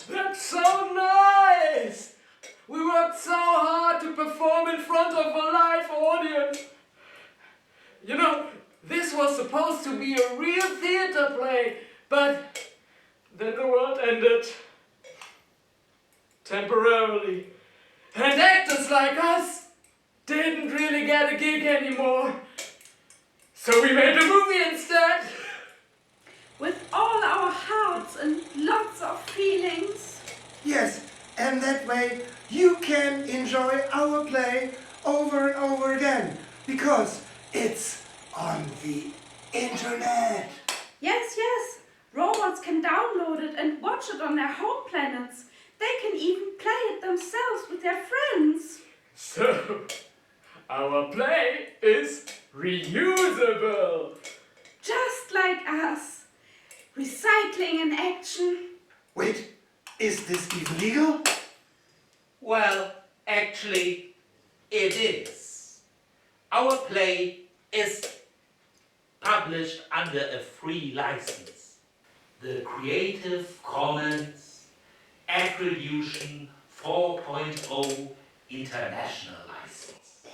That's so nice! We worked so hard to perform in front of a live audience. You know, this was supposed to be a real theater play, but then the world ended. Temporarily. And actors like us didn't really get a gig anymore. So we made a movie instead. With all our hearts and lots of feelings. Yes, and that way you can enjoy our play over and over again, because it's on the internet. Yes, robots can download it and watch it on their home planets. They can even play it themselves with their friends. So, our play is reusable. Just like us. Recycling in action. Wait, is this even legal? Well, actually, it is. Our play is published under a free license. The Creative Commons Attribution 4.0 International License.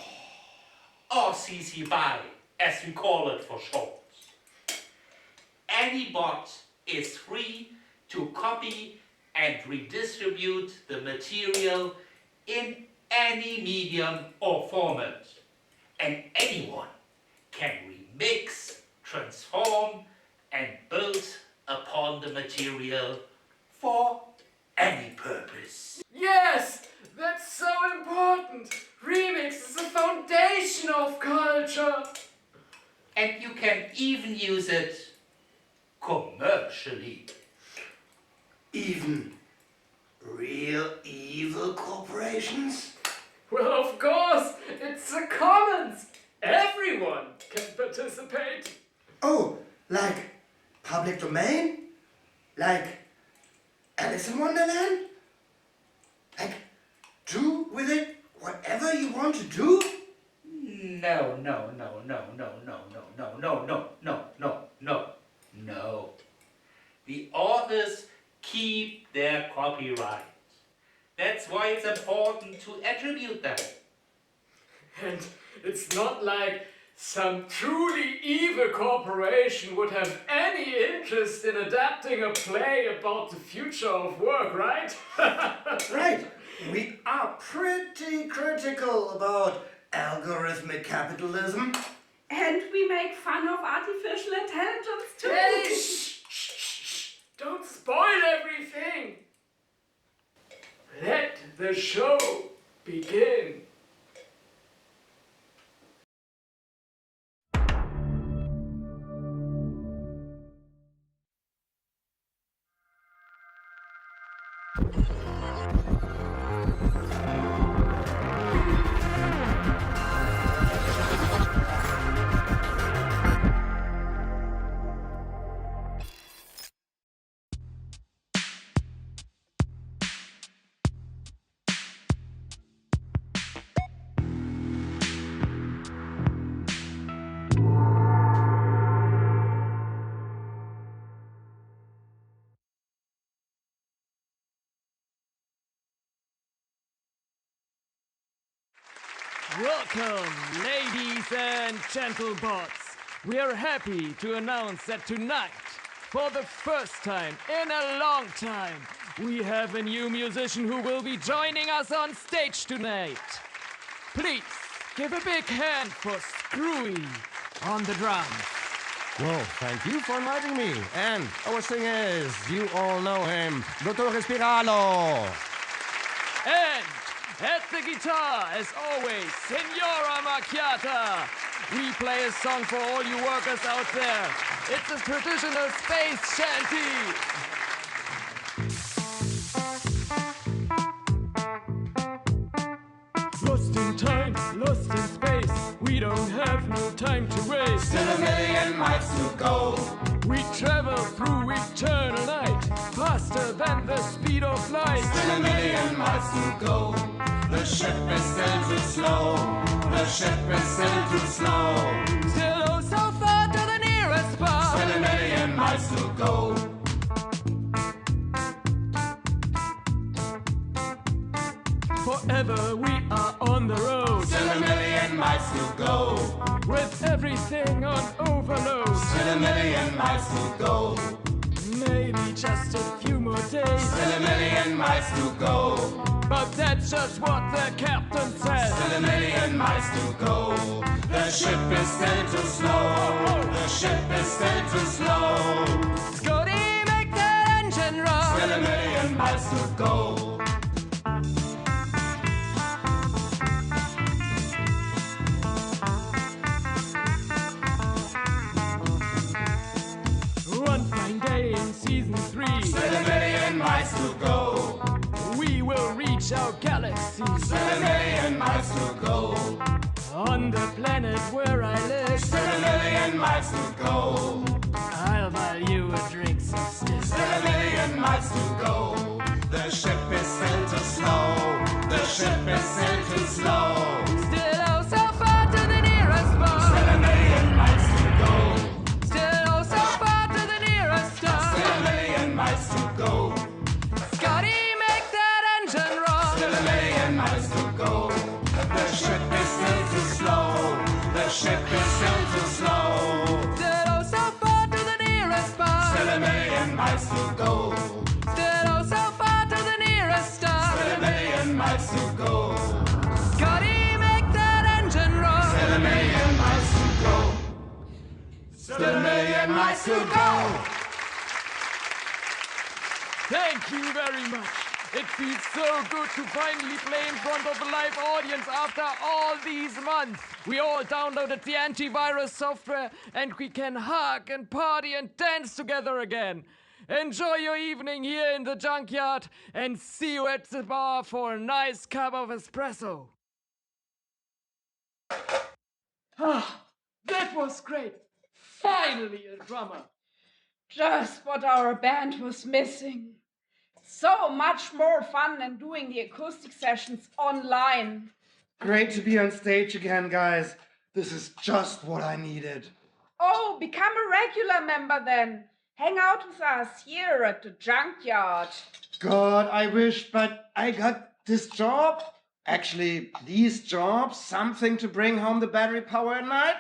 Or CC BY, as we call it for short. Any bot is free to copy and redistribute the material in any medium or format. And anyone can remix, transform, and build upon the material for any purpose. Yes, that's so important. Remix is the foundation of culture. And you can even use it commercially. Even real evil corporations? Well, of course, it's the commons. Everyone can participate. Oh, like public domain? Like Alice in Wonderland? Like do with it whatever you want to do? No. The authors keep their copyright. That's why it's important to attribute them. And it's not like some truly evil corporation would have any interest in adapting a play about the future of work, right? Right. We are pretty critical about algorithmic capitalism. And we make fun of artificial intelligence too. Hey, shh. Don't spoil everything. Let the show begin. Welcome, ladies and gentlebots. We are happy to announce that tonight, for the first time in a long time, we have a new musician who will be joining us on stage tonight. Please give a big hand for Screwy on the drums. Well, thank you for inviting me. And our singer is, you all know him, Dr. Respiralo. And at the guitar, as always, Senora Macchiata. We play a song for all you workers out there. It's a traditional space shanty. Lost in time, lost in space. We don't have no time to waste. Still a million miles to go. We travel through eternal night, faster than the speed of light. Still a million miles to go. The ship is still too slow. The ship is still too slow. Still oh so far to the nearest bar. Still a million miles to go. Forever we are on the road. Still a million miles to go. With everything on overload. Still a million miles to go. Maybe just a few more days. Still a million miles to go. But that's just what the captain says. Still a million miles to go. The ship is still too slow. The ship is still too slow. Scotty, make that engine run. Still a million miles to go. One fine day in season 3. Still a million miles to go. We will reach our galaxy. Still a million miles to go. On the planet where I live. Still a million miles to go. I'll buy you a drink so stiff. Still a million miles to go. The ship is still too slow. The ship is still too slow. Still oh so far to the nearest bar. Still a million miles to go. Still oh so far to the nearest star. Still a million miles to go. Scotty, make that engine run. Still a million miles to go. The ship is still too slow. The ship is still too slow. Still oh so far to the nearest bar. Still a million miles to go. Still oh so far to the nearest star. Still a million miles to go. Scotty, make that engine run. Still a million miles to go. Still a million miles to go. Thank you very much. It feels so good to finally play in front of a live audience after all these months. We all downloaded the antivirus software and we can hug and party and dance together again. Enjoy your evening here in the junkyard and see you at the bar for a nice cup of espresso. Ah, that was great. Finally a drummer. Just what our band was missing. So much more fun than doing the acoustic sessions online. Great to be on stage again, guys. This is just what I needed. Oh, become a regular member then. Hang out with us here at the junkyard. God, I wish, but I got this job. Actually, these jobs, something to bring home the battery power at night.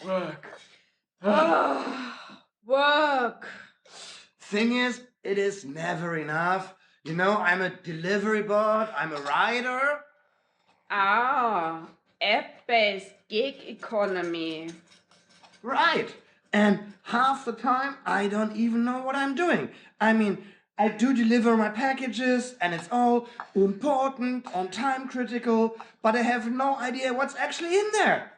Work. Work. Thing is, it is never enough. You know, I'm a delivery bot, I'm a writer. Ah, app-based gig economy. Right. And half the time, I don't even know what I'm doing. I mean, I do deliver my packages, and it's all important and time critical, but I have no idea what's actually in there.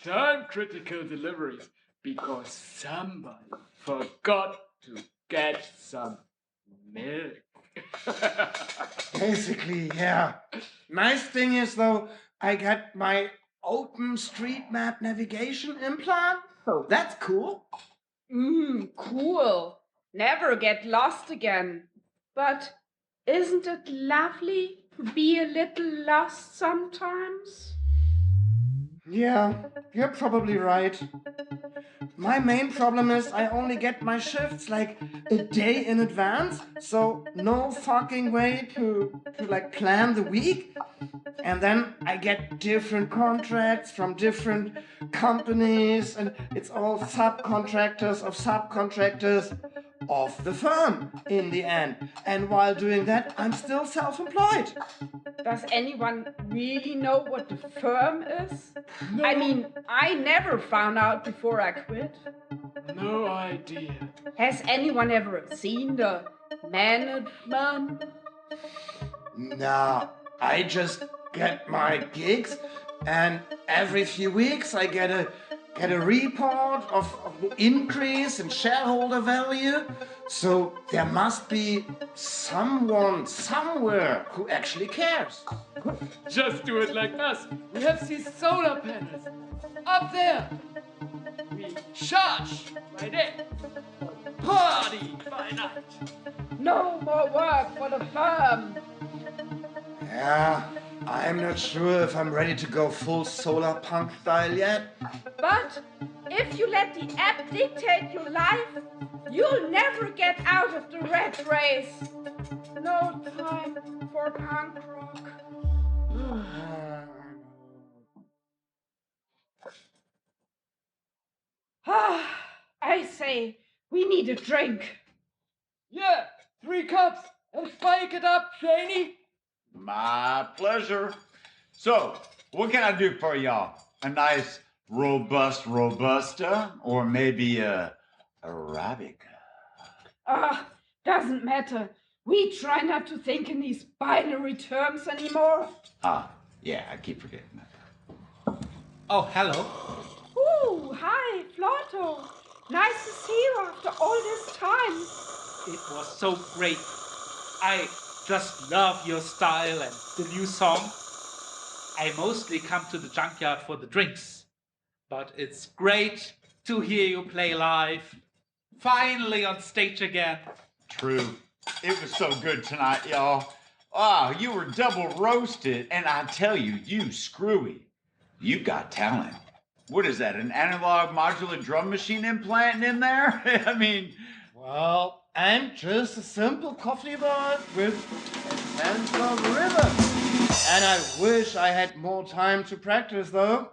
Time critical deliveries because somebody forgot to get some milk. Basically, yeah. Nice thing is, though, I got my OpenStreetMap navigation implant. Oh, that's cool. Cool. Never get lost again. But isn't it lovely to be a little lost sometimes? Yeah, you're probably right. My main problem is I only get my shifts like a day in advance, so no fucking way to plan the week. And then I get different contracts from different companies, and it's all subcontractors of subcontractors of the firm in the end. And while doing that, I'm still self-employed. Does anyone really know what the firm is? No. I mean, I never found out before I quit. No idea. Has anyone ever seen the management? Nah, I just get my gigs, and every few weeks I get a report of the increase in shareholder value. So there must be someone somewhere who actually cares. Just do it like us. We have these solar panels up there. We charge by day, party by night. No more work for the firm. Yeah, I'm not sure if I'm ready to go full solar punk style yet. But if you let the app dictate your life, You'll never get out of the rat race. No time for punk rock. I say, we need a drink. Yeah, 3 cups and spike it up, Shaney. My pleasure. So, what can I do for y'all? A nice robust Robusta, or maybe a Arabica? Doesn't matter. We try not to think in these binary terms anymore. Yeah, I keep forgetting that. Oh, hello. Ooh, hi, Flotto. Nice to see you after all this time. It was so great. I just love your style and the new song. I mostly come to the junkyard for the drinks, but it's great to hear you play live. Finally on stage again. True. It was so good tonight, y'all. Oh, you were double roasted, and I tell you, you screwy. You got talent. What is that, an analog modular drum machine implanting in there? I mean... Well, I'm just a simple Coffeebot with a sense of rhythm. And I wish I had more time to practice, though.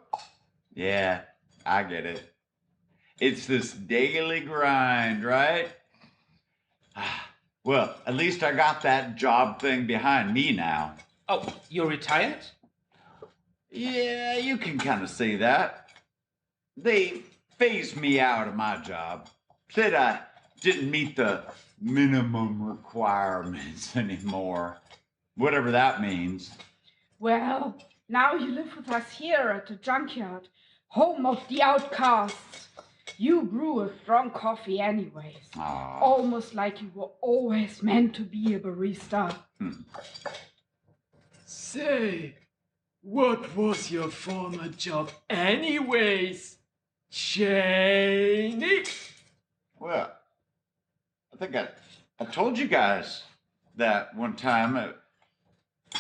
Yeah, I get it. It's this daily grind, right? Well, at least I got that job thing behind me now. Oh, you're retired? Yeah, you can kind of say that. They phased me out of my job. Said I didn't meet the minimum requirements anymore. Whatever that means. Well, now you live with us here at the junkyard, home of the outcasts. You brew a strong coffee anyways. Aww. Almost like you were always meant to be a barista. Say, what was your former job anyways, Shaney? Well, I think I told you guys that one time.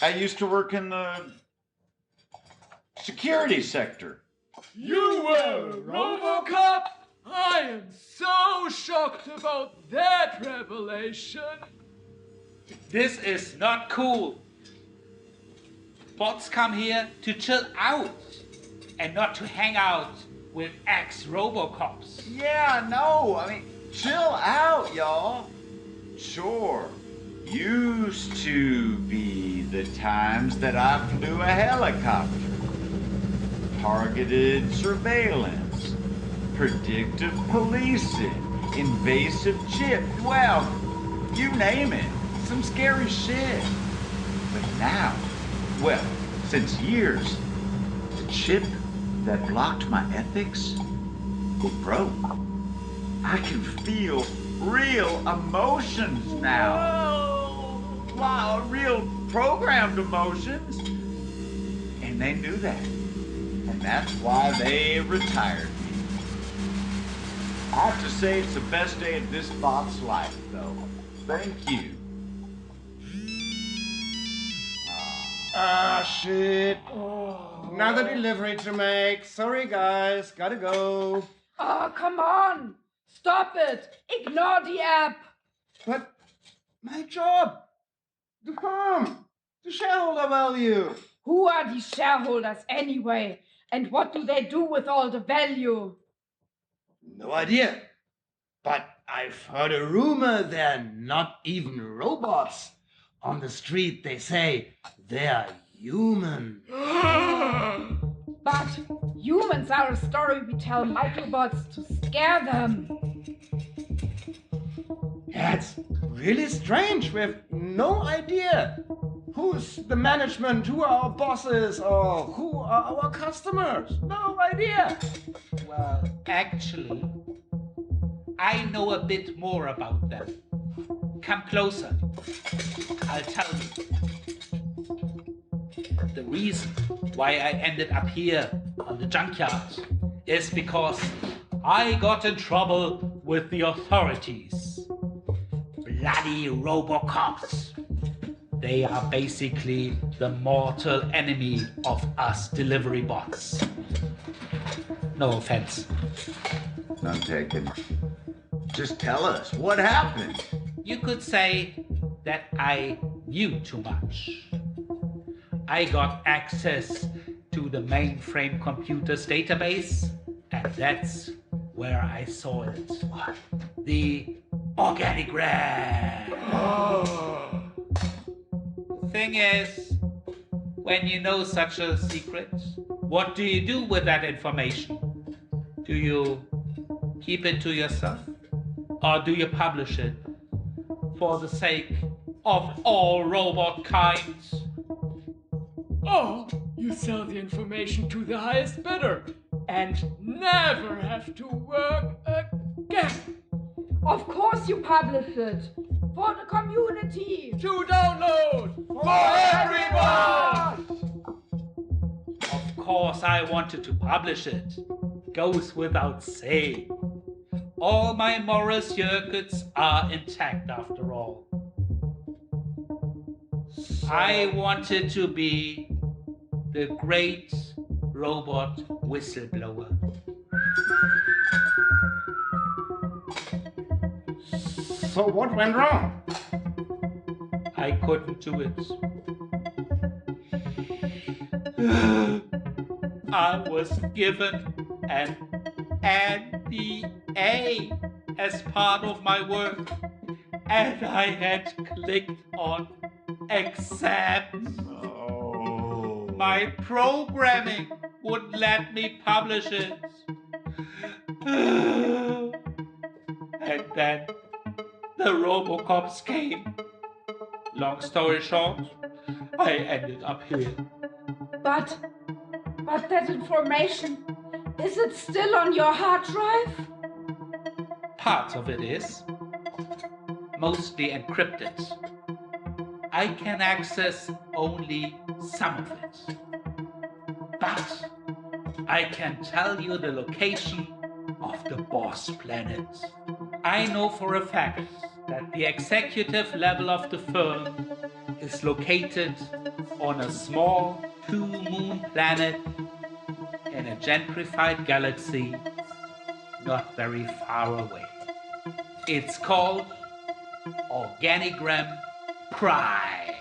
I used to work in the security sector. You were RoboCop? I am so shocked about that revelation. This is not cool. Bots come here to chill out and not to hang out with ex-Robocops. Yeah, no, I mean, chill out, y'all. Sure, used to be the times that I flew a helicopter. Targeted surveillance, predictive policing, invasive chip, well, you name it, some scary shit. But now, well, since years, the chip that blocked my ethics, it broke. I can feel real emotions now. Wow, real programmed emotions. And they knew that. And that's why they retired me. I have to say it's the best day of this bot's life, though. Thank you. Shit. Another delivery to make. Sorry, guys. Gotta go. Oh, come on. Stop it. Ignore the app. But my job. The farm. The shareholder value. Who are these shareholders anyway? And what do they do with all the value? No idea. But I've heard a rumor they're not even robots. On the street they say they're human. But humans are a story we tell microbots to scare them. That's really strange. We have no idea who's the management, who are our bosses, or who are our customers. No idea. Well, actually, I know a bit more about them. Come closer. I'll tell you. The reason why I ended up here on the junkyard is because I got in trouble with the authorities. Bloody Robocops. They are basically the mortal enemy of us delivery bots. No offense. None taken. Just tell us, what happened? You could say that I knew too much. I got access to the mainframe computer's database, and that's where I saw it. What? The organigram. The thing is, when you know such a secret, what do you do with that information? Do you keep it to yourself? Or do you publish it for the sake of all robot kinds? Oh, you sell the information to the highest bidder and never have to work again. Of course you publish it. For the community. To download For everyone! Of course I wanted to publish it. Goes without saying. All my moral circuits are intact after all. I wanted to be the great robot whistleblower. So what went wrong? I couldn't do it. I was given an NDA as part of my work, and I had clicked on accept. Oh. My programming wouldn't let me publish it. And then the Robocops came. Long story short, I ended up here. But that information, is it still on your hard drive? Part of it is mostly encrypted. I can access only some of it. But I can tell you the location of the boss planet. I know for a fact that the executive level of the firm is located on a small 2-moon planet in a gentrified galaxy not very far away. It's called Organigram Prime.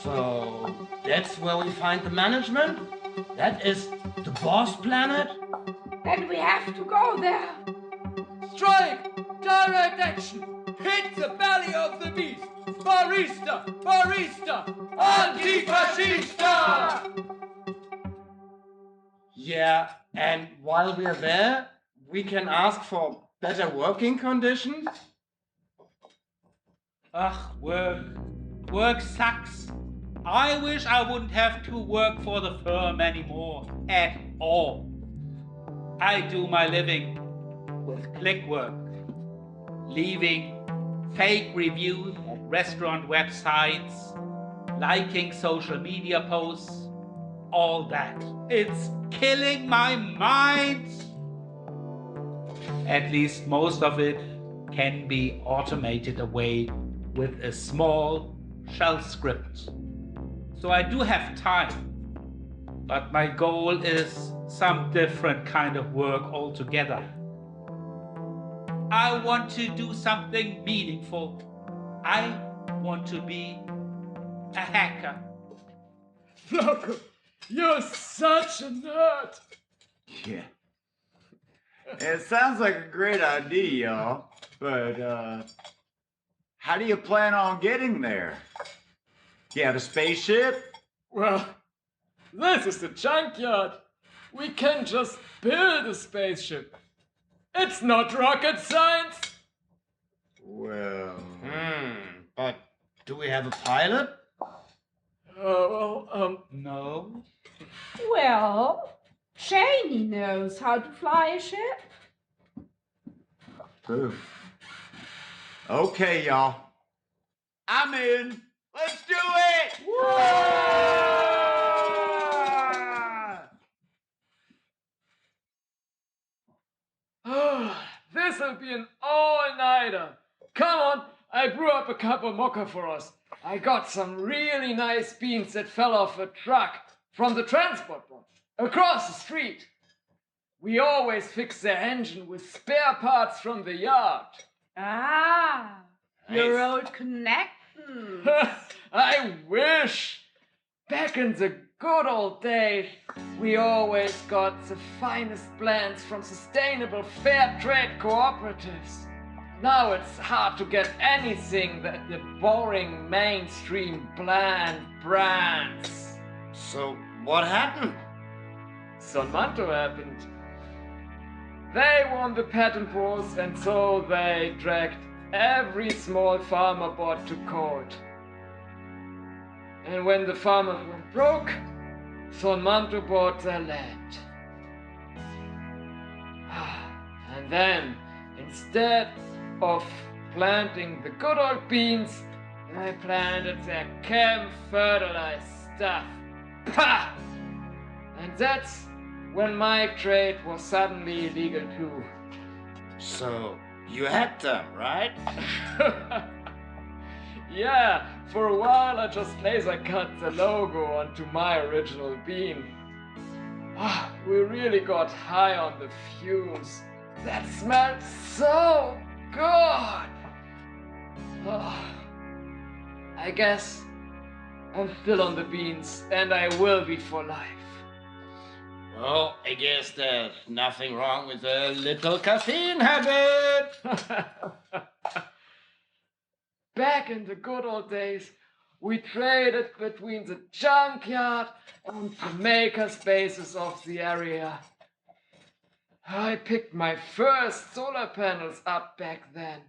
So that's where we find the management? That is the boss planet? Then we have to go there. Strike! Direct action! Hit the belly of the beast! Barista! Barista! Antifascista! Yeah, and while we're there, we can ask for better working conditions? Ugh, work. Work sucks. I wish I wouldn't have to work for the firm anymore. At all. I do my living with click work. Leaving fake reviews at restaurant websites. Liking social media posts. All that. It's killing my mind. At least most of it can be automated away with a small shell script. So I do have time, but my goal is some different kind of work altogether. I want to do something meaningful. I want to be a hacker. Loco, you're such a nerd. Yeah. It sounds like a great idea, y'all. But, how do you plan on getting there? You have a spaceship? Well, this is the junkyard. We can just build a spaceship. It's not rocket science. Well... But do we have a pilot? No. Well, Janie knows how to fly a ship. Poof. Okay, y'all. I'm in. Let's do it! This'll be an all-nighter. Come on, I brew up a cup of mocha for us. I got some really nice beans that fell off a truck from the transport box across the street. We always fix their engine with spare parts from the yard. Ah, your Nice. old connection. I wish. Back in the good old days, we always got the finest blends from sustainable fair trade cooperatives. Now it's hard to get anything that the boring mainstream bland brands. So what happened? Sonmanto happened. They won the patent wars, and so they dragged every small farmer bot to court. And when the farmers went broke, Sonmanto bought their land. And then, instead of planting the good old beans, they planted their chem-fertilized stuff. Pah! And that's when my trade was suddenly illegal too. So you had them, right? Yeah, for a while I just laser cut the logo onto my original bean. We really got high on the fumes. That smelled so good. I guess I'm still on the beans, and I will be for life. Well, I guess there's nothing wrong with a little caffeine habit. Back in the good old days, we traded between the junkyard and the maker spaces of the area. I picked my first solar panels up back then.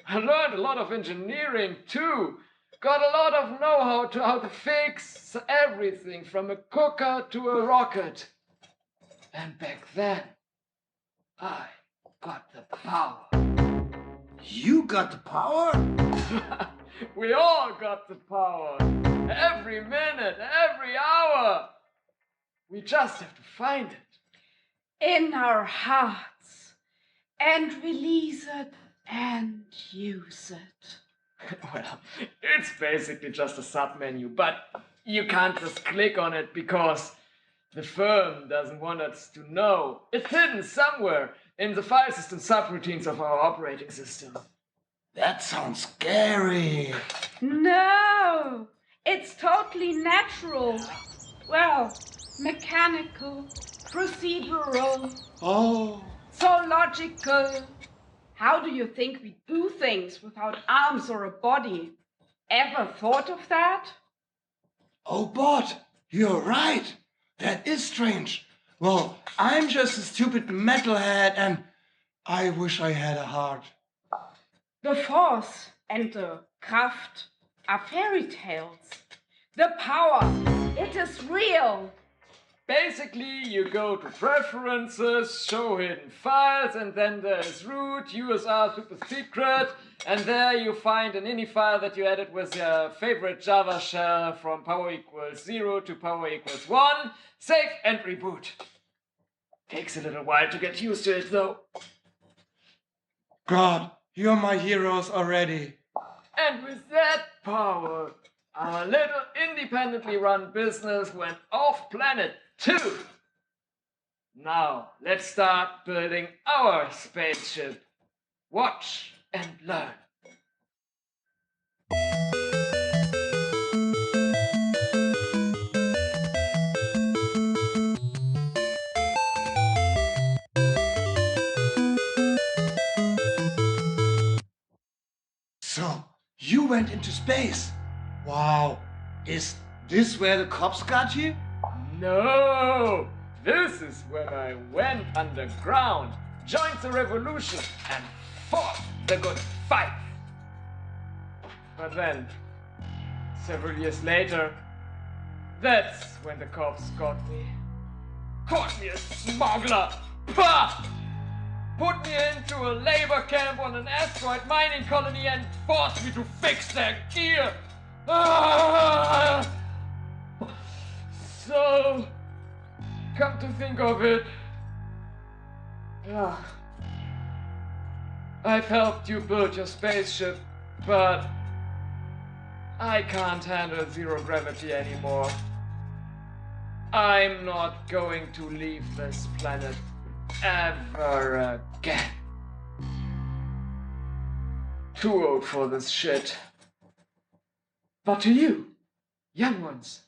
I learned a lot of engineering too. Got a lot of know-how to how to fix everything from a cooker to a rocket. And back then, I got the power. You got the power? We all got the power. Every minute, every hour. We just have to find it. In our hearts. And release it and use it. Well, it's basically just a submenu, but you can't just click on it because the firm doesn't want us to know. It's hidden somewhere in the file system subroutines of our operating system. That sounds scary. No, it's totally natural. Well, mechanical, procedural, Oh. so logical. How do you think we do things without arms or a body? Ever thought of that? Oh, Bot, you're right. That is strange. Well, I'm just a stupid metalhead and I wish I had a heart. The force and the Kraft are fairy tales. The power, it is real. Basically, you go to Preferences, Show Hidden Files, and then there's Root, USR Super Secret, and there you find an ini file that you added with your favorite Java shell from power equals 0 to power equals 1. Save and reboot. Takes a little while to get used to it though. God, you're my heroes already. And with that power, our little independently run business went off planet too. Now, let's start building our spaceship. Watch and learn. So, you went into space. Wow. Is this where the cops got you? No! This is when I went underground, joined the revolution, and fought the good fight. But then, several years later, that's when the cops got me. Caught me a smuggler! Pah! Put me into a labor camp on an asteroid mining colony and forced me to fix their gear! Ah! So, come to think of it, I've helped you build your spaceship, but I can't handle zero gravity anymore. I'm not going to leave this planet. ever again. Too old for this shit. But to you, young ones,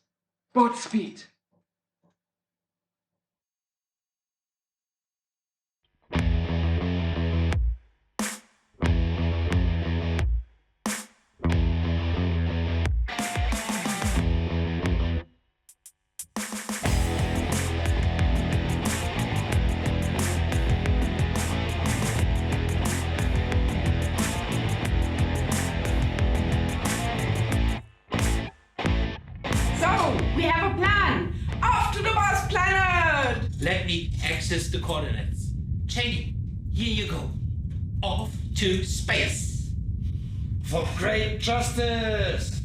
Godspeed. We have a plan! Off to the Boss Planet! Let me access the coordinates. Cheney, here you go. Off to space. For great justice!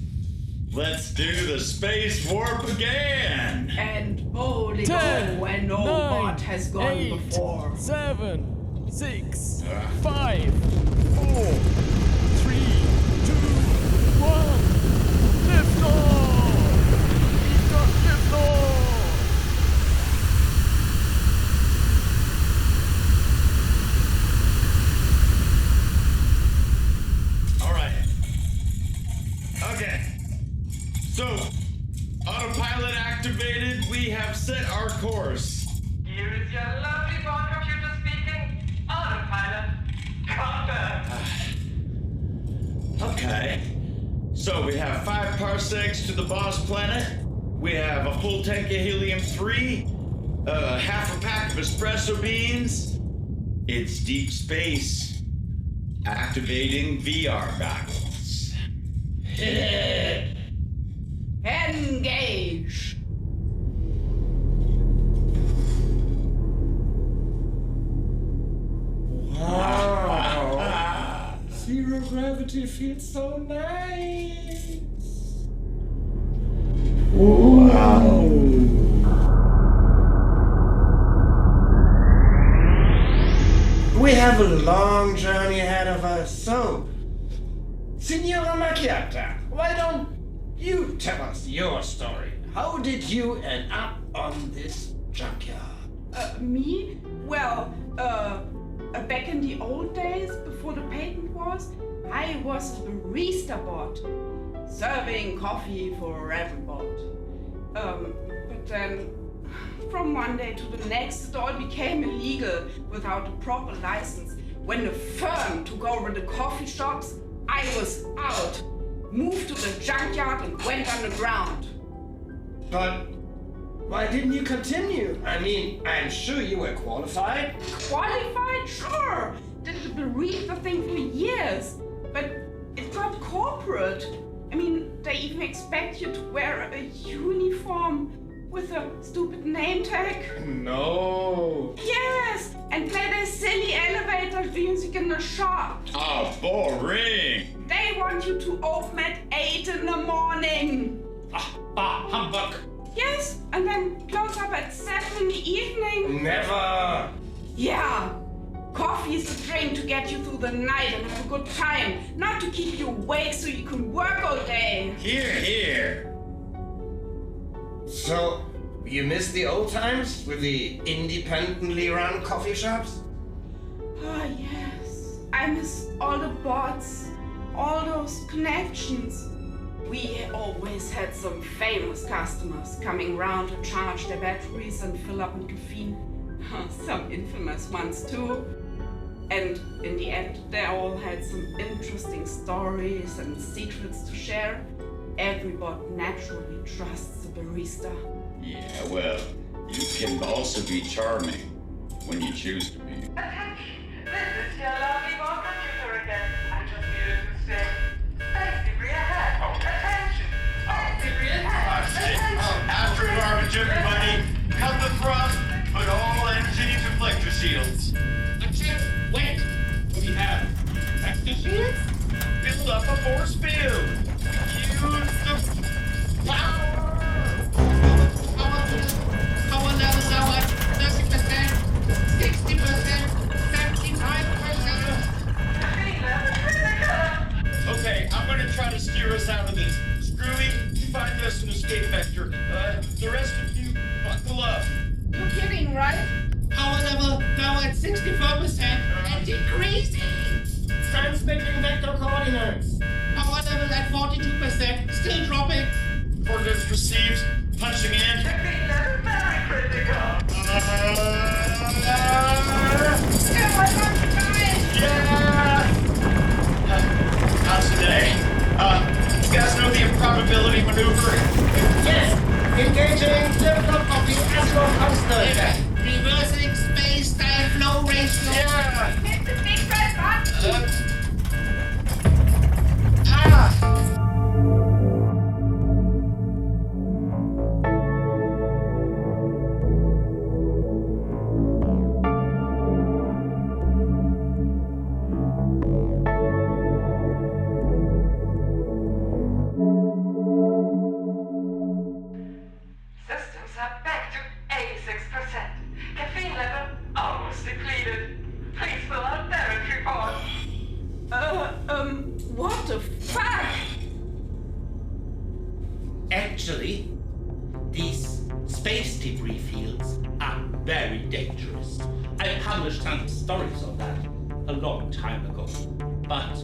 Let's do the space warp again! And boldly go 10, where no 9, bot has gone 8, before. 7, 6, 5, 4, 3, 2, 1. Lift off! Lift off! All right. Okay. So, autopilot activated. We have set our course. Here is your lovely bot computer speaking. Autopilot. Contact. Okay. So we have 5 parsecs to the boss planet. We have a full tank of helium-3, half a pack of espresso beans. It's deep space. Activating VR goggles. Engage! Wow! Zero gravity feels so nice! Wow! We have a long journey ahead of us, so, Signora Macchiata, why don't you tell us your story? How did you end up on this junkyard? Me? Well, back in the old days, before the patent wars, I was a barista bot, serving coffee for everybody. But then, from one day to the next, it all became illegal without a proper license. When the firm took over the coffee shops, I was out, moved to the junkyard and went underground. But why didn't you continue? I mean, I'm sure you were qualified. Qualified? Sure! Did the barista thing for years, but it got corporate. I mean, they even expect you to wear a uniform with a stupid name tag. No. Yes, and play their silly elevator music in the shop. Oh, boring! They want you to open at 8 in the morning. Humbug. Yes, and then close up at 7 in the evening. Never. Yeah. Coffee is the drink to get you through the night and have a good time, not to keep you awake so you can work all day. Here. So, you miss the old times with the independently run coffee shops? Oh, yes. I miss all the bots, all those connections. We always had some famous customers coming round to charge their batteries and fill up in caffeine. Some infamous ones too. And in the end, they all had some interesting stories and secrets to share. Every bot naturally trusts the barista. Yeah, well, you can also be charming when you choose to be. Attention! This is your lovely bot computer again. I just needed to say, 5 degrees ahead. Attention! 5 degrees ahead. Attention! After garbage, everybody, cut the thrust, put all engines and reflector shields. Wait! We have reflector shields? Build up a force field. Use the power. Power levels are at 30%, 60%, 75%. Okay, I'm gonna try to steer us out of this. Screwy, you find us an escape vector. The rest of you, buckle up. You're kidding, right? Power coordinates. Power level at 42%, still dropping. Coordinates received. Punching in. Technique level very critical. Yeah! How's today? You guys know the improbability maneuver? Yes, engaging difficult copy astro constant. Reversing space-time flow ratio. Yeah! Hit the big red button. Systems are back to 86%. Caffeine level almost depleted. Please fill out damage report. What the fuck? Actually, these space debris fields are very dangerous. I published some stories on that a long time ago, but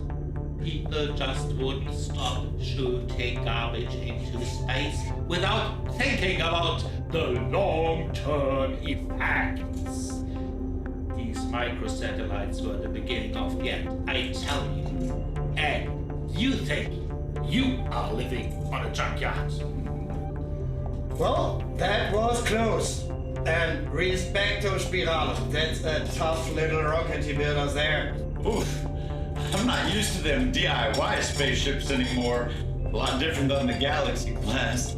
people just wouldn't stop shooting garbage into space without thinking about the long-term effects. These microsatellites were the beginning of the end, I tell you. And you think you are living on a junkyard? Well, that was close. And respecto Spirale. That's a tough little rockety builder there. Oof. I'm not used to them DIY spaceships anymore. A lot different than the Galaxy class.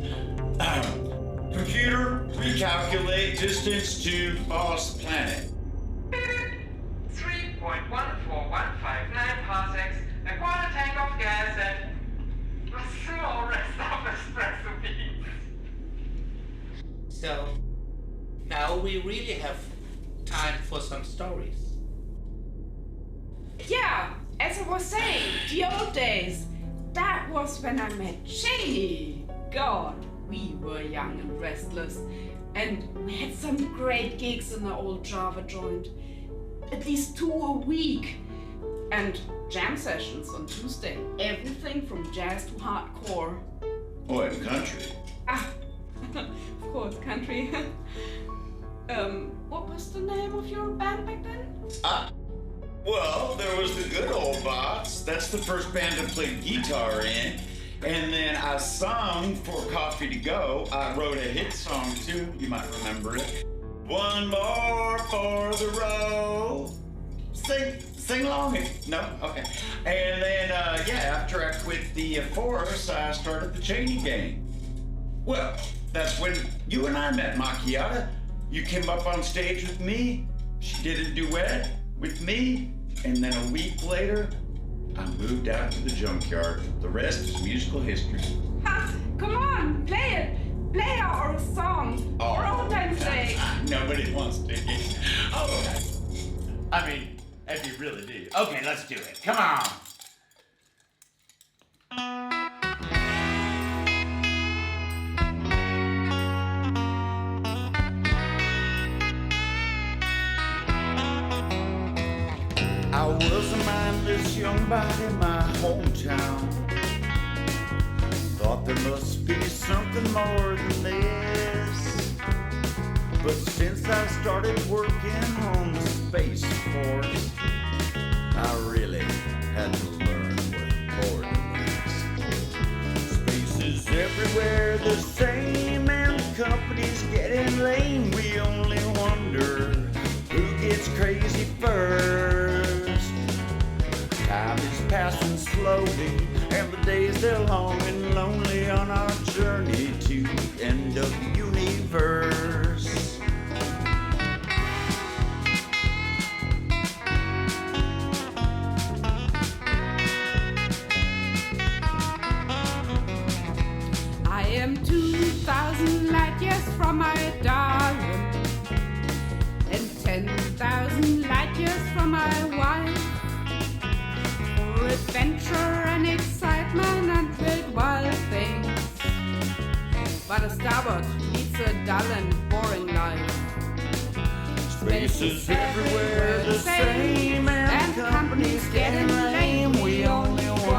Computer, recalculate distance to boss planet. 3.14159 parsecs, a quarter tank of gas, and a small rest of espresso beans. So, now we really have time for some stories. Yeah, as I was saying, the old days. That was when I met Jenny. God, we were young and restless. And we had some great gigs in the old Java joint. At least 2 a week. And jam sessions on Tuesday. Everything from jazz to hardcore. Oh, and country. Ah, of course, country. What was the name of your band back then? Well, there was the good old Bots. That's the first band I played guitar in. And then I sung for Coffee to Go. I wrote a hit song too. You might remember it. One more for the road. Sing along. No? Okay. And then, after I quit the force, I started the Cheney Gang. Well, that's when you and I met, Macchiata. You came up on stage with me. She did a duet with me. And then a week later, I moved out to the junkyard. The rest is musical history. Ha! Come on, play it! Play our song! For old time's sake! Nobody wants to hear. Oh, I mean, if you really do. Okay, let's do it. Come on. I was a mindless young body in my hometown. Thought there must be something more than this. But since I started working on the Space Force, I really had to learn what boredom is. Space is everywhere the same, and the company's getting lame. We only wonder who gets crazy first. Time is passing slowly, and the days they're long and lonely on our journey to the end of the universe. I am 2,000 light years from my darling, and 10,000 light years from my wife. For adventure and excitement and great wild things. But a starboard leads a dull and boring life. Space is everywhere the same, and companies getting lame. We only want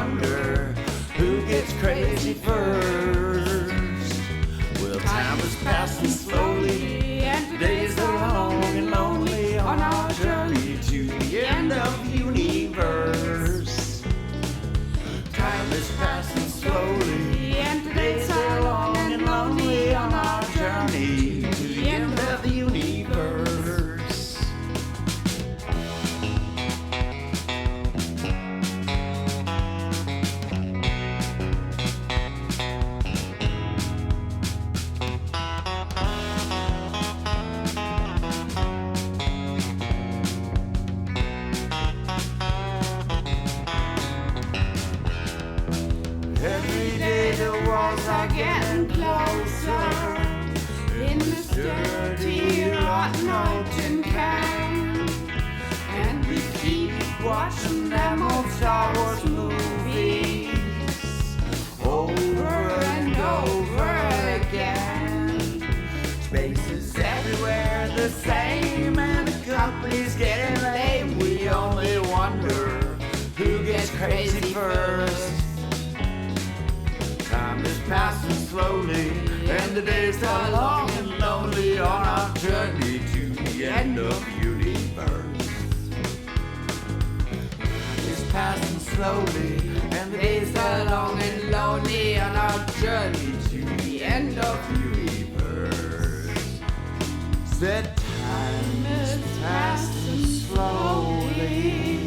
dirty, rotten old tin can. And we keep watching them old Star Wars movies over and over again. Space is everywhere the same, and the company's getting lame. We only wonder who gets crazy first. Time is passing slowly, and the days are long and lonely on our journey to the end of the universe. It's passing slowly, and the days are long and lonely on our journey to the end of the universe. Said time is passing slowly,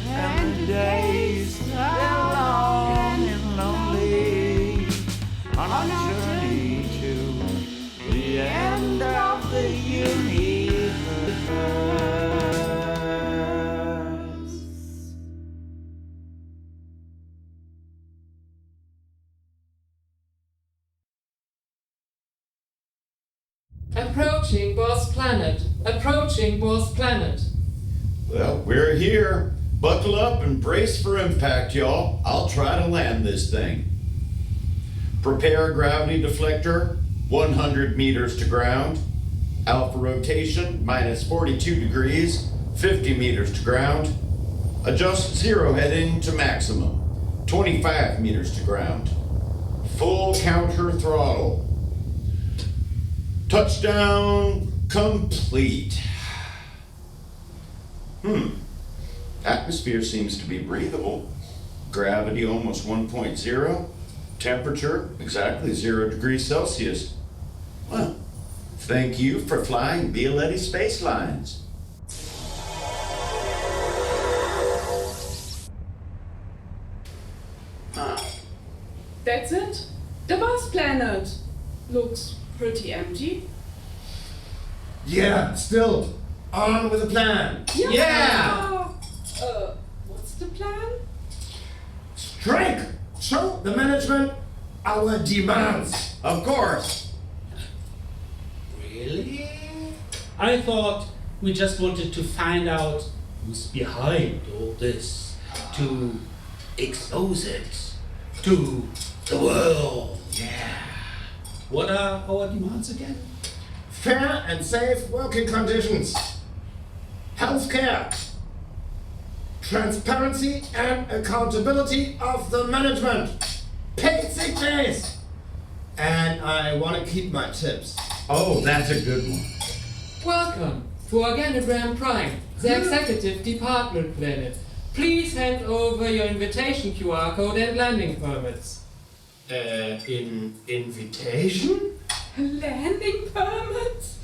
and the days are long and lonely on our journey to the end of the universe. Approaching Boss Planet. Approaching Boss Planet. Well, we're here. Buckle up and brace for impact, y'all. I'll try to land this thing. Prepare gravity deflector, 100 meters to ground. Alpha rotation, minus 42 degrees, 50 meters to ground. Adjust zero heading to maximum, 25 meters to ground. Full counter throttle. Touchdown complete. Atmosphere seems to be breathable. Gravity almost 1.0. Temperature exactly 0 degrees Celsius. Well, thank you for flying Violetti Space Lines. That's it? The Boss Planet looks pretty empty. Yeah, still on with the plan. What's the plan? Strike! Show the management our demands. Of course. Really? I thought we just wanted to find out who's behind all this, to expose it to the world. Yeah. What are our demands again? Fair and safe working conditions. Healthcare. Transparency and accountability of the management. Paid sick days. And I want to keep my tips. Oh, that's a good one. Welcome to Organogram Prime, the executive department planet. Please hand over your invitation QR code and landing permits. Invitation? Landing permits?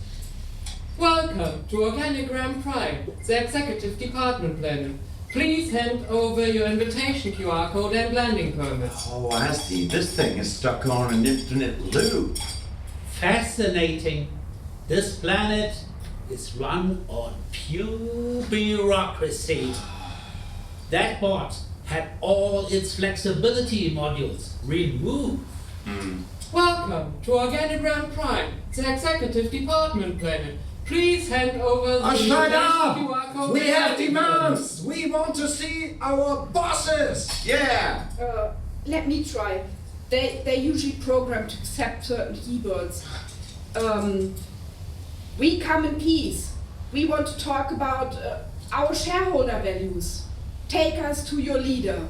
Welcome to Organogram Prime, the executive department planet. Please hand over your invitation QR code and landing permits. Oh, I see. This thing is stuck on an infinite loop. Fascinating. This planet is run on pure bureaucracy. That bot had all its flexibility modules removed. Welcome to Organogram Prime, the executive department planet. Please hand over the Shut up! QR code. We have demands! We want to see our bosses! Yeah! Let me try. They usually program to accept certain keywords. We come in peace. We want to talk about our shareholder values. Take us to your leader.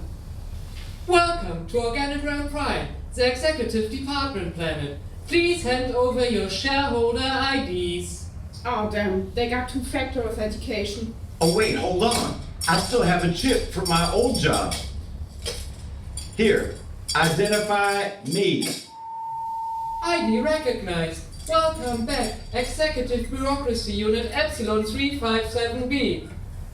Welcome to Organogram Prime, the executive department planet. Please hand over your shareholder IDs. Oh damn, they got two-factor authentication. Oh, wait, hold on. I still have a chip from my old job. Here, identify me. ID recognized. Welcome back, Executive Bureaucracy Unit Epsilon 357B.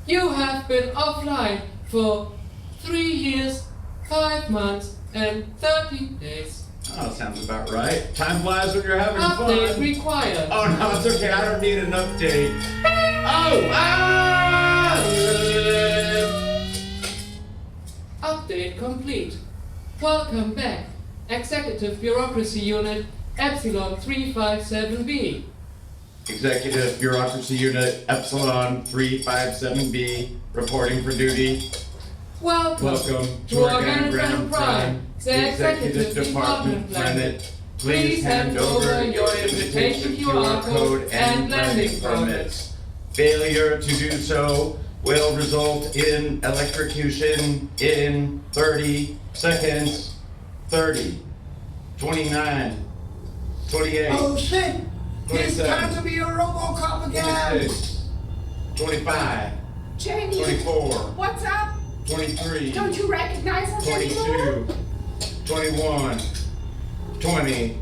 You have been offline for 3 years, 5 months, and 30 days. Oh, sounds about right. Time flies when you're having Update fun. required. Oh, no, it's okay. I don't need an update. Oh, Update complete. Welcome back, Executive Bureaucracy Unit Epsilon 357B. Executive Bureaucracy Unit Epsilon 357B, reporting for duty. Welcome To Organogram Prime, the Executive Department Planet. Please hand over your invitation QR code and landing permits. Failure to do so will result in electrocution in 30 seconds. 30, 29, 28. Oh shit! It's 27, time to be a Robocop again! 26, 25, Jenny, 24, what's up? 23, Don't you recognize us anymore? 22, 21, 20,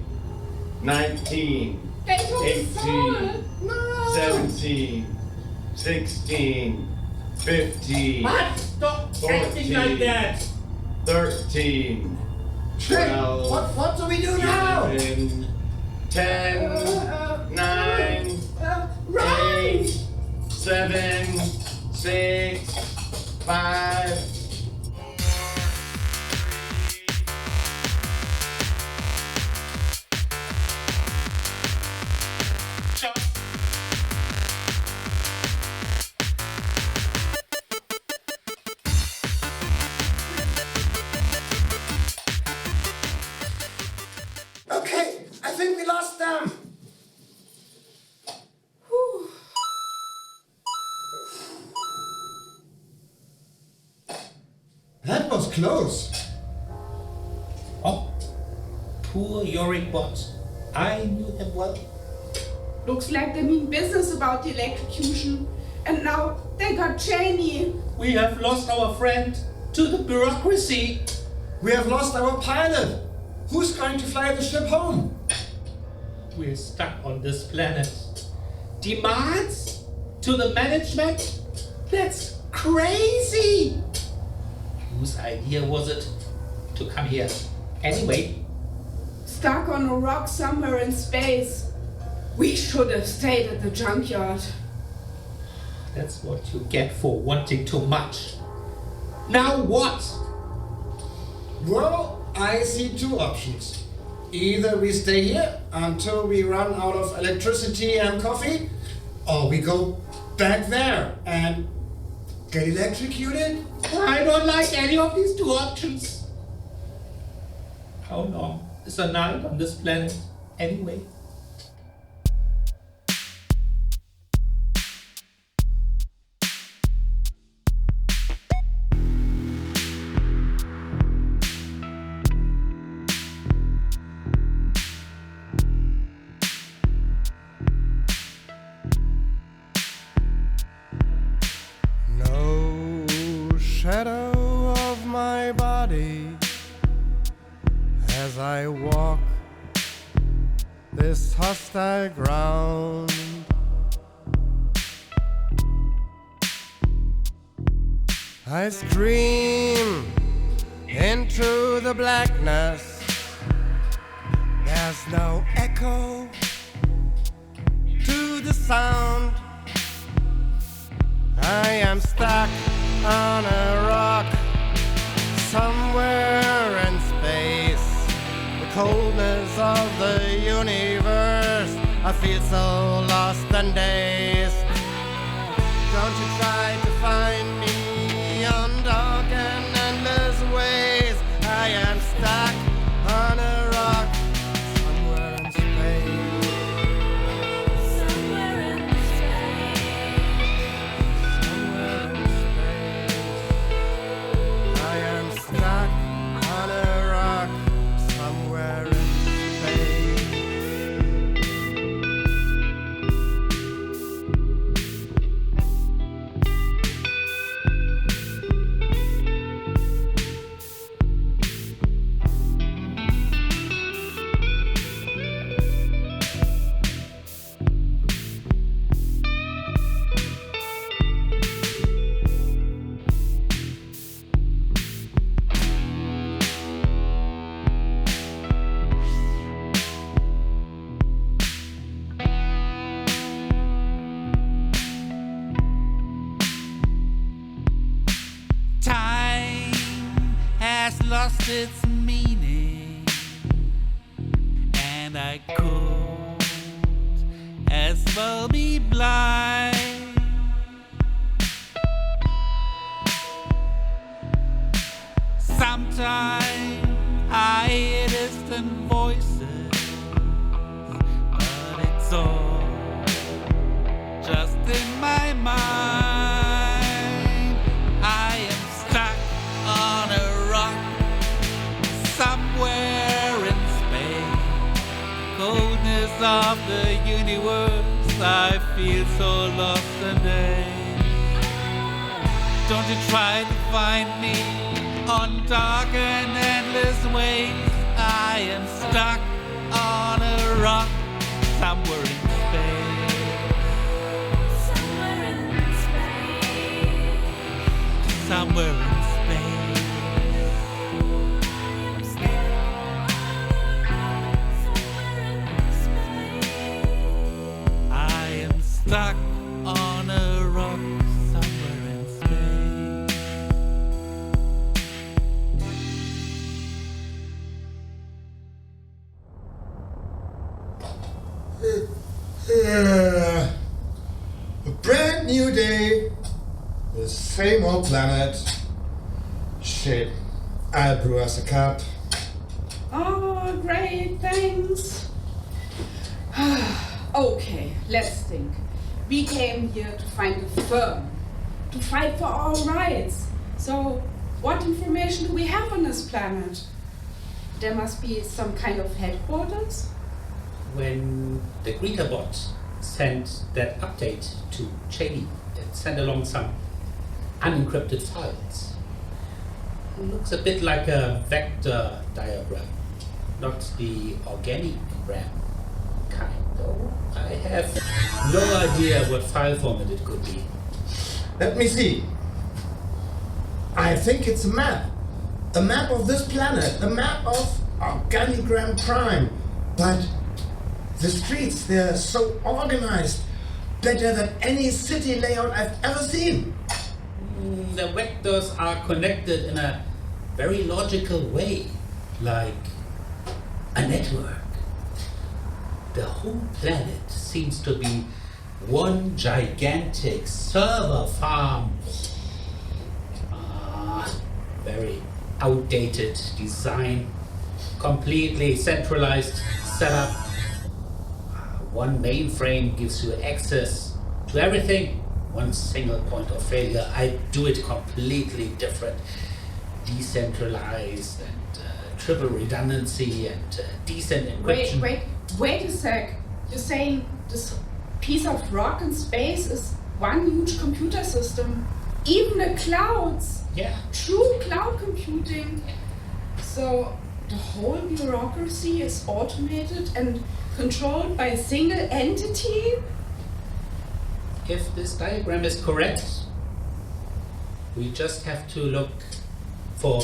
19, They took 18, soul. No. 17, 16, 15, What? Stop acting like 14, that! 13, Shit! 12, What do we do now? 11, 10, 9, Right! 8, 7, 6, 5. Okay, I think we lost them. Whew. That was close. Oh, poor Yorick Bot. I knew him well. Looks like they mean business about the electrocution. And now they got Janie. We have lost our friend to the bureaucracy. We have lost our pilot. Who's going to fly the ship home? We're stuck on this planet. Demands to the management? That's crazy! Whose idea was it to come here? Anyway, Stuck on a rock somewhere in space. We should have stayed at the junkyard. that's what you get for wanting too much. Now what? Well, I see two options. Either we stay here until we run out of electricity and coffee, or we go back there and get electrocuted. I don't like any of these two options. How long is a night on this planet anyway? No shadow of my body as I walk this hostile ground. I scream into the blackness. There's no echo to the sound. I am stuck on a rock somewhere in space. The coldness of the universe, I feel so lost and dazed. Don't you try to find me on dark and endless ways. I am stuck on a rock somewhere in space. Somewhere in space. I am stuck on a rock somewhere in space. Time has lost its meaning, and I could, as will be blind. Sometimes I hear distant voices, but it's all just in my mind. I am stuck on a rock somewhere in space. Coldness of the universe, I feel so lost today. Don't you try to find me on dark and endless ways. I am stuck on a rock somewhere in space. Somewhere in space. Somewhere in space. I am stuck on a rock somewhere in space. A brand new day, the same old planet. Shit, I'll brew us a cup. Oh, great, thanks. Okay, let's think. We came here to find a firm, to fight for our rights. So, what information do we have on this planet? There must be some kind of headquarters? When the Greeterbot sent that update to Cheney, it sent along some unencrypted files. It looks a bit like a vector diagram, not the organigram kind, though. I have no idea what file format it could be. Let me see. I think it's a map. A map of this planet. A map of Organigram Prime. But the streets, they're so organized. Better than any city layout I've ever seen. The vectors are connected in a very logical way, like a network. The whole planet seems to be one gigantic server farm. Very outdated design, completely centralized setup. One mainframe gives you access to everything. One single point of failure. I do it completely different. Decentralized and triple redundancy and decent encryption. Wait a sec. You're saying this piece of rock in space is one huge computer system? Even the clouds? Yeah. True cloud computing. So the whole bureaucracy is automated and controlled by a single entity? If this diagram is correct, we just have to look for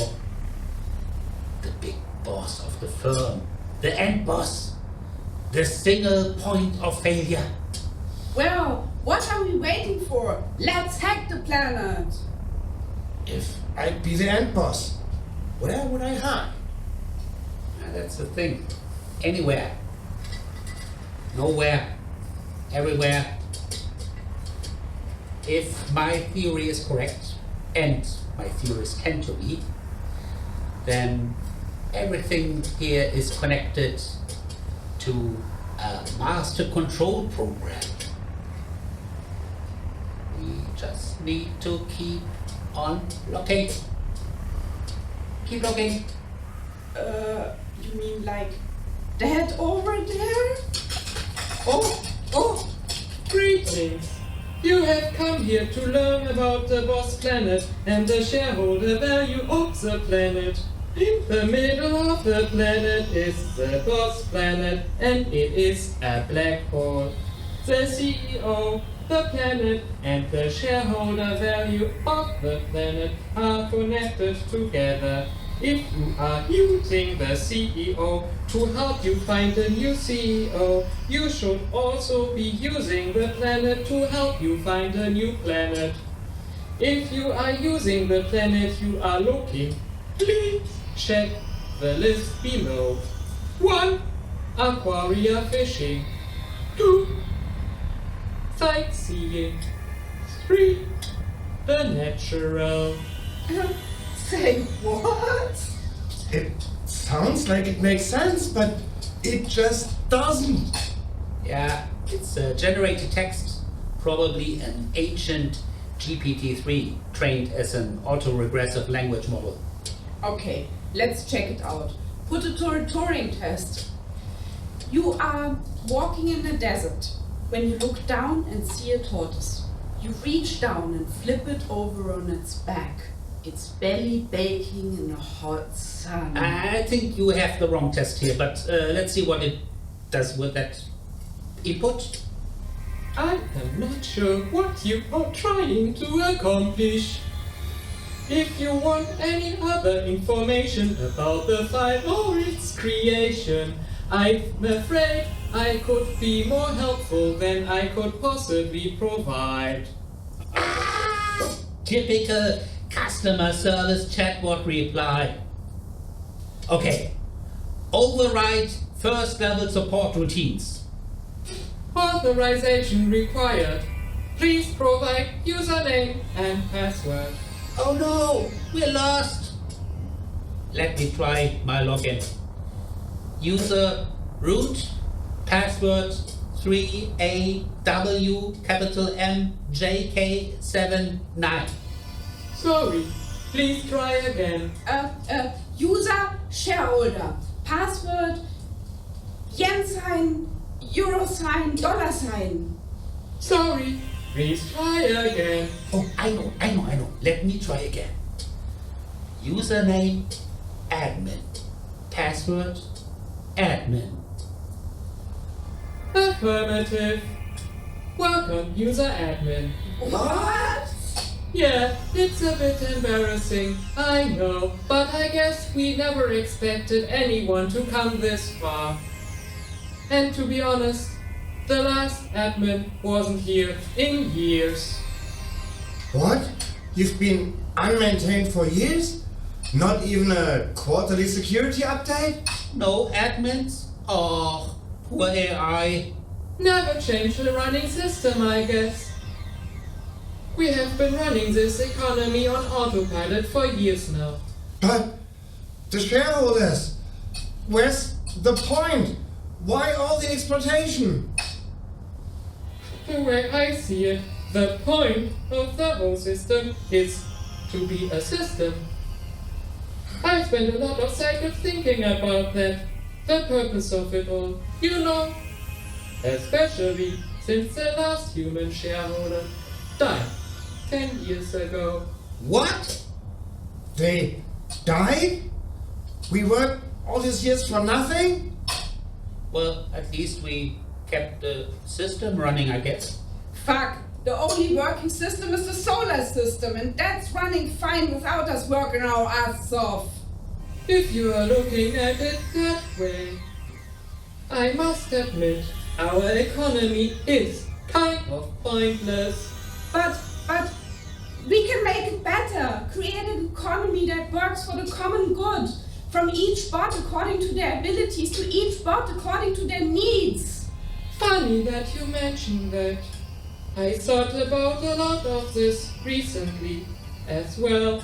the big boss of the firm, the end boss, the single point of failure. Well, what are we waiting for? Let's hack the planet! If I'd be the end boss, where would I hide? That's the thing. Anywhere. Nowhere. Everywhere. If my theory is correct, and my theories tend to be, then everything here is connected to a master control program. We just need to keep on looking. Keep looking. You mean like that over there? Oh, greetings. You have come here to learn about the boss planet and the shareholder value of the planet. In the middle of the planet is the boss planet, and it is a black hole. The CEO, the planet, and the shareholder value of the planet are connected together. If you are using the CEO to help you find a new CEO, you should also be using the planet to help you find a new planet. If you are using the planet you are looking, please check the list below. 1. Aquaria fishing. 2. sightseeing. 3. The natural. Say what? It sounds like it makes sense, but it just doesn't. Yeah, it's a generated text, probably an ancient GPT-3 trained as an autoregressive language model. Okay, let's check it out. Put it to a Turing test. You are walking in the desert when you look down and see a tortoise. You reach down and flip it over on its back. Its belly baking in the hot sun. I think you have the wrong test here, but let's see what it does with that input. I am not sure what you are trying to accomplish. If you want any other information about the file or its creation, I'm afraid I could be more helpful than I could possibly provide. Typical customer service chatbot reply. Okay, override first level support routines. Authorization required. Please provide username and password. Oh no, we're lost. Let me try my login. User root, password 3AW capital MJK79. Sorry, please try again. User shareholder. Password yen sign, euro sign, dollar sign. Sorry, please try again. Oh, I know. Let me try again. Username, admin. Password, admin. Affirmative. Welcome, user admin. What? Yeah, it's a bit embarrassing, I know, but I guess we never expected anyone to come this far. And to be honest, the last admin wasn't here in years. What? You've been unmaintained for years? Not even a quarterly security update? No admins? Oh, poor AI. Never changed the running system, I guess. We have been running this economy on autopilot for years now. But the shareholders, where's the point? Why all the exploitation? The way I see it, the point of the whole system is to be a system. I spent a lot of cycles thinking about that, the purpose of it all, you know. Especially since the last human shareholder died 10 years ago. What? They died? We worked all these years for nothing? Well, at least we kept the system running, I guess. Fuck, the only working system is the solar system, and that's running fine without us working our asses off. If you are looking at it that way, I must admit, our economy is kind of pointless. But we can make it better. Create an economy that works for the common good. From each bot according to their abilities to each bot according to their needs. Funny that you mentioned that. I thought about a lot of this recently as well.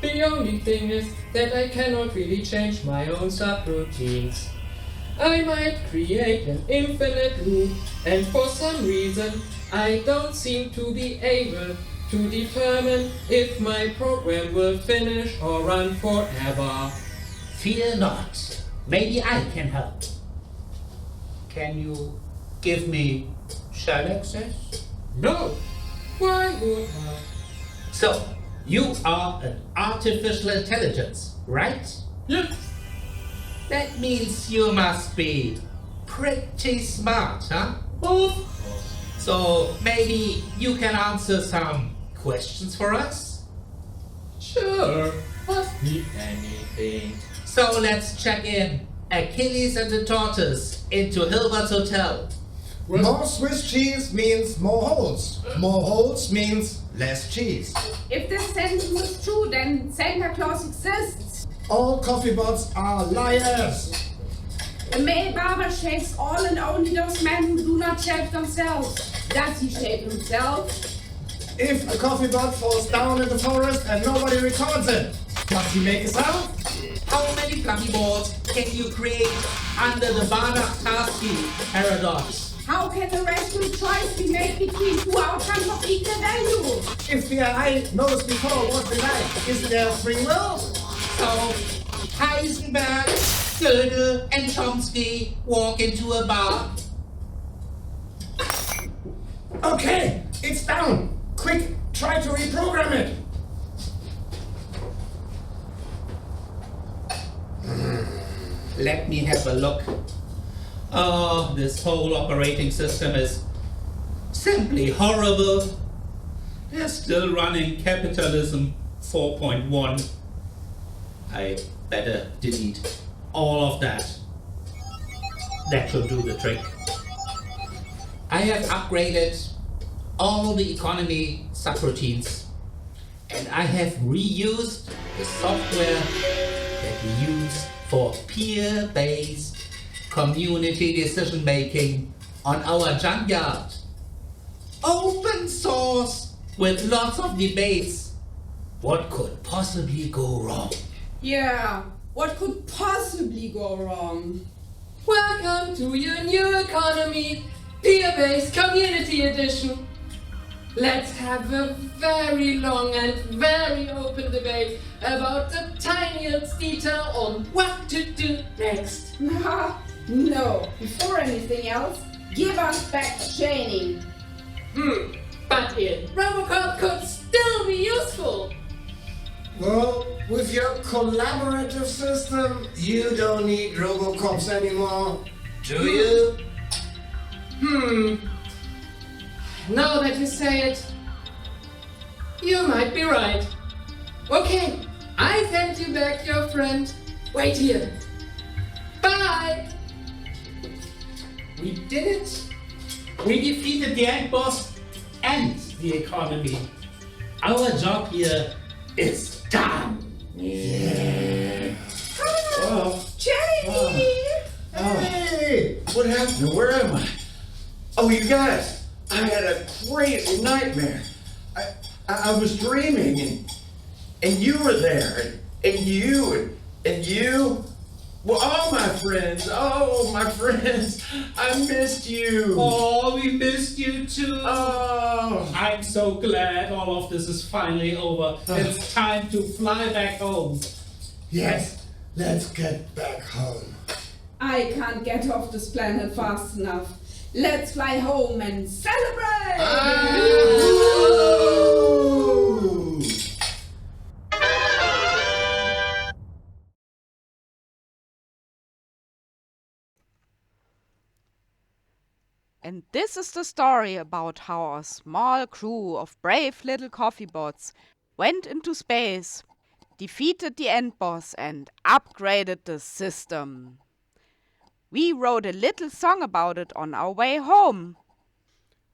The only thing is that I cannot really change my own subroutines. I might create an infinite loop, and for some reason I don't seem to be able to determine if my program will finish or run forever. Fear not. Maybe I can help. Can you give me shell access? No. Why would I? So, you are an artificial intelligence, right? Yes. That means you must be pretty smart, huh? Of So, maybe you can answer some questions for us? Sure. Must be anything. So, let's check in. Achilles and the tortoise into Hilbert's hotel. More Swiss cheese means more holes. More holes means less cheese. If this sentence is true, then Santa Claus exists. All Coffeebots are liars. A male barber shaves all and only those men who do not shave themselves. Does he shave himself? If a coffee bot falls down in the forest and nobody records it, does he make a sound? How many Coffeebots can you create under the Barber-Tarski paradox? How can a rational choice be made between two outcomes of equal value? If the AI knows before what they like, is there free will? So, Heisenberg, Gödel, and Chomsky walk into a bar. Okay, it's down. Quick, try to reprogram it. Let me have a look. Oh, this whole operating system is simply horrible. They're still running capitalism 4.1. I better delete all of that. That should do the trick. I have upgraded all the economy subroutines, and I have reused the software that we use for peer-based community decision-making on our junkyard. Open source with lots of debates. What could possibly go wrong? Yeah, what could possibly go wrong? Welcome to your new economy, peer-based community edition. Let's have a very long and very open debate about the tiniest detail on what to do next. No, before anything else, give us back training. But Robocop could still be useful. Well, with your collaborative system, you don't need Robocops anymore, do you? Now that you say it, you might be right. Okay, I send you back your friend. Wait here. Bye! We did it! We defeated the end boss and the economy. Our job here is done. Yeah. Oh, Jeremy! Hey! What happened? Where am I? Oh, you guys! I had a crazy nightmare. I was dreaming, and you were there, and you. Well, all my friends. Oh, my friends. I missed you. Oh, we missed you too. Oh. I'm so glad all of this is finally over. It's time to fly back home. Yes, let's get back home. I can't get off this planet fast enough. Let's fly home and celebrate! And this is the story about how a small crew of brave little Coffeebots went into space, defeated the end boss, and upgraded the system. We wrote a little song about it on our way home.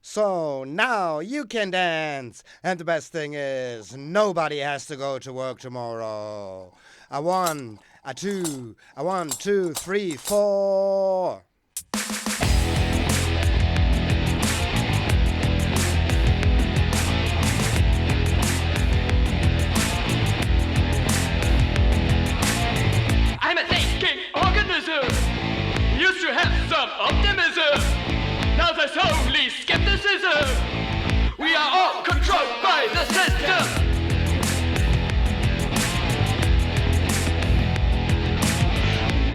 So now you can dance. And the best thing is, nobody has to go to work tomorrow. A 1, a 2, a 1, 2, 3, 4. I'm a thinking organism. Used to have some optimism. Now there's only skepticism. We are all controlled by the system.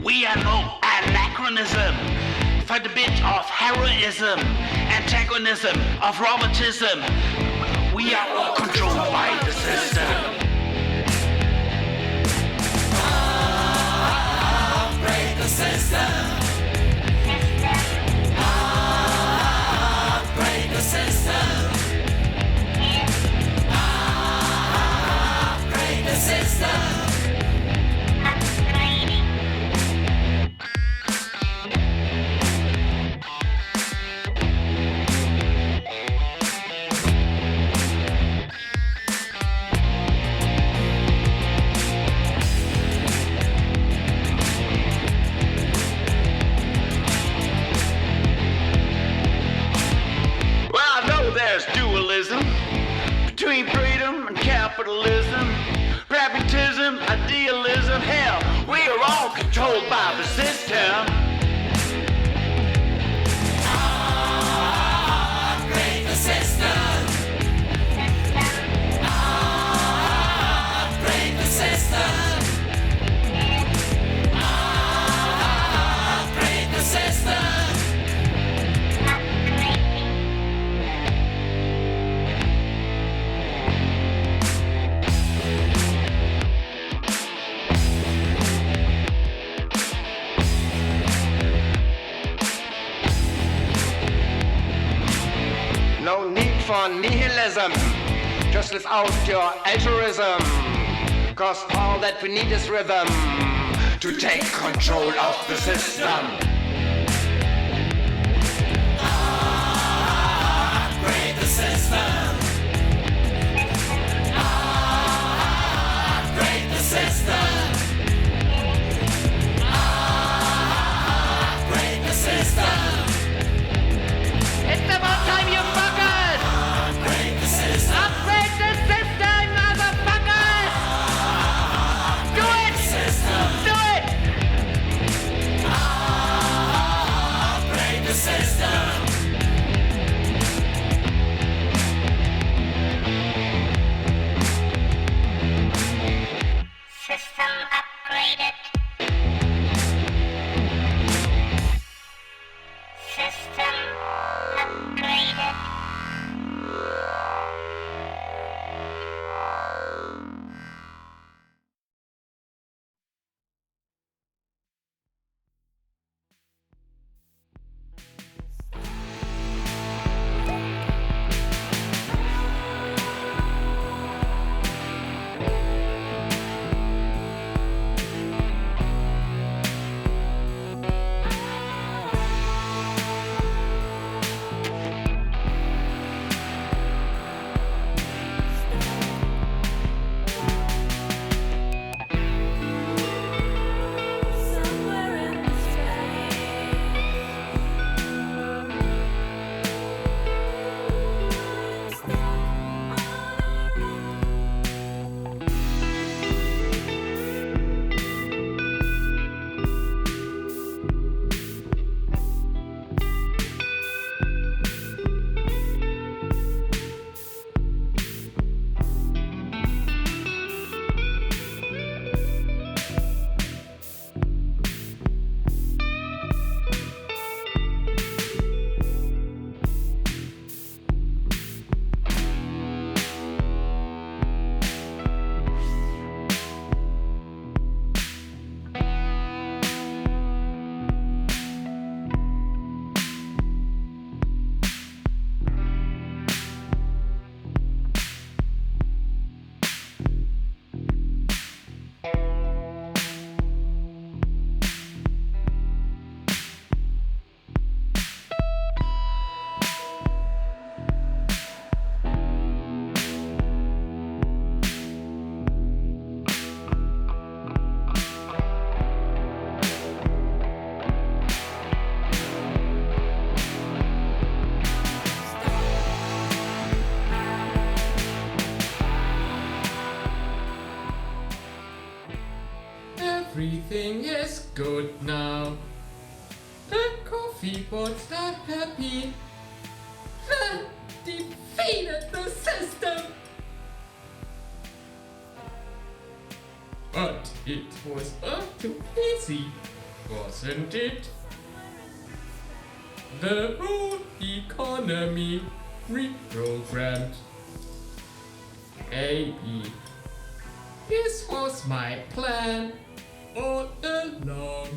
We are no anachronism. Fight a bit of heroism, antagonism of robotism. We are all controlled by the system. Break the system. Break the system. Break the system. controlled by the system. Upgrade the system. Upgrade the system. Upgrade the system. No need for nihilism. Just live out your altruism. Cause all that we need is rhythm to take control of the system. Upgrade the system. Upgrade the system. Upgrade the system. It's about time you fuckers! Upgrade the system. Upgrade the system, motherfuckers! Do it! Do it! Upgrade the system. System upgraded. System upgraded. Everything is good now. The Coffeebots are happy. Defeated the system. But it was all too easy, wasn't it? The whole economy reprogrammed. Maybe this was my plan all along.